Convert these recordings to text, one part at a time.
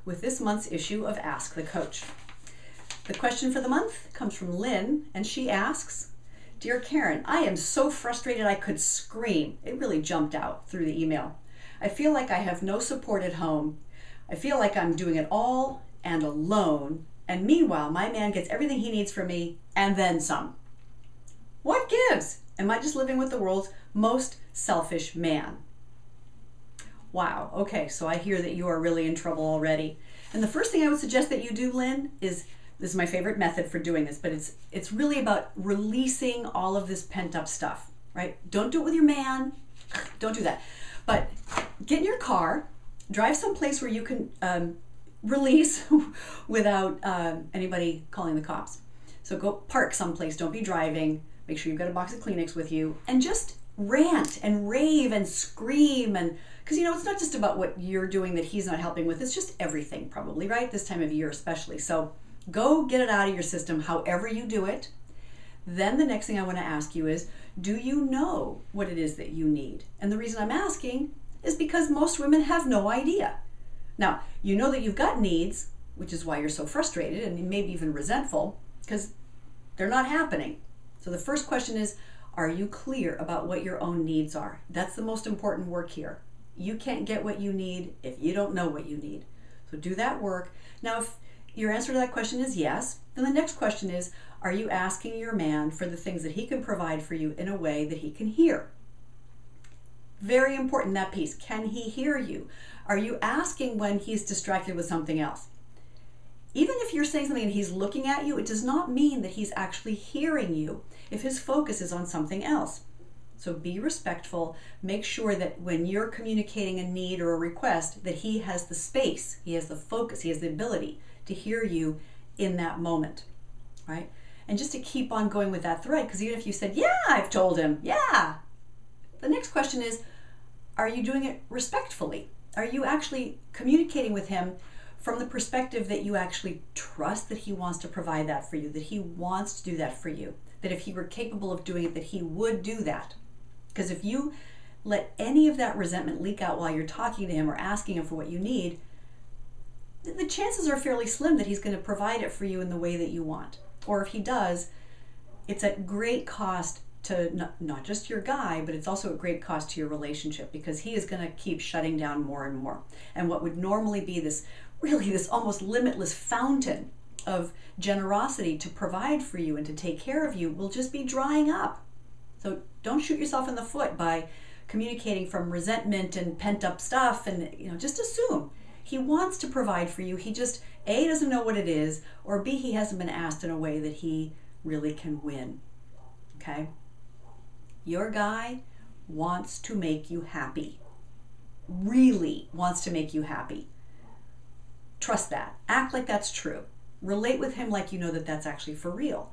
with this month's issue of Ask the Coach. The question for the month comes from Lynn, and she asks, "Dear Karen, I am so frustrated I could scream." It really jumped out through the email. "I feel like I have no support at home. I feel like I'm doing it all and alone, and meanwhile my man gets everything he needs from me and then some. What gives? Am I just living with the world's most selfish man?" Wow, okay, so I hear that you are really in trouble already. And the first thing I would suggest that you do, Lynn, is, this is my favorite method for doing this, but it's really about releasing all of this pent up stuff, right? Don't do it with your man, don't do that. But get in your car, drive someplace where you can release without anybody calling the cops. So go park someplace, don't be driving, make sure you've got a box of Kleenex with you, and just rant and rave and scream. And because it's not just about what you're doing that he's not helping with, it's just everything probably, right? This time of year especially. So go get it out of your system however you do it. Then the next thing I want to ask you is, do you know what it is that you need? And the reason I'm asking is because most women have no idea. Now, you know that you've got needs, which is why you're so frustrated and maybe even resentful, because they're not happening. So the first question is, are you clear about what your own needs are? That's the most important work here. You can't get what you need if you don't know what you need. So do that work. Now, if your answer to that question is yes, then the next question is, are you asking your man for the things that he can provide for you in a way that he can hear? Very important, that piece. Can he hear you? Are you asking when he's distracted with something else? Even if you're saying something and he's looking at you, it does not mean that he's actually hearing you if his focus is on something else. So be respectful. Make sure that when you're communicating a need or a request, that he has the space, he has the focus, he has the ability to hear you in that moment, right? And just to keep on going with that thread, because even if you said, "Yeah, I've told him," yeah, the next question is, are you doing it respectfully? Are you actually communicating with him from the perspective that you actually trust that he wants to provide that for you, that he wants to do that for you, that if he were capable of doing it, that he would do that? Because if you let any of that resentment leak out while you're talking to him or asking him for what you need, the chances are fairly slim that he's going to provide it for you in the way that you want. Or if he does, it's at great cost to not just your guy, but it's also at great cost to your relationship, because he is going to keep shutting down more and more. And what would normally be this almost limitless fountain of generosity to provide for you and to take care of you will just be drying up. So don't shoot yourself in the foot by communicating from resentment and pent up stuff, and just assume he wants to provide for you. He just A, doesn't know what it is, or B, he hasn't been asked in a way that he really can win. Okay? Your guy wants to make you happy. Really wants to make you happy. Trust that. Act like that's true. Relate with him like you know that that's actually for real.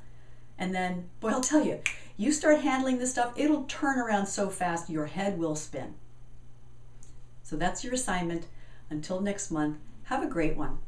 And then, boy, I'll tell you, you start handling this stuff, it'll turn around so fast your head will spin. So that's your assignment. Until next month, have a great one.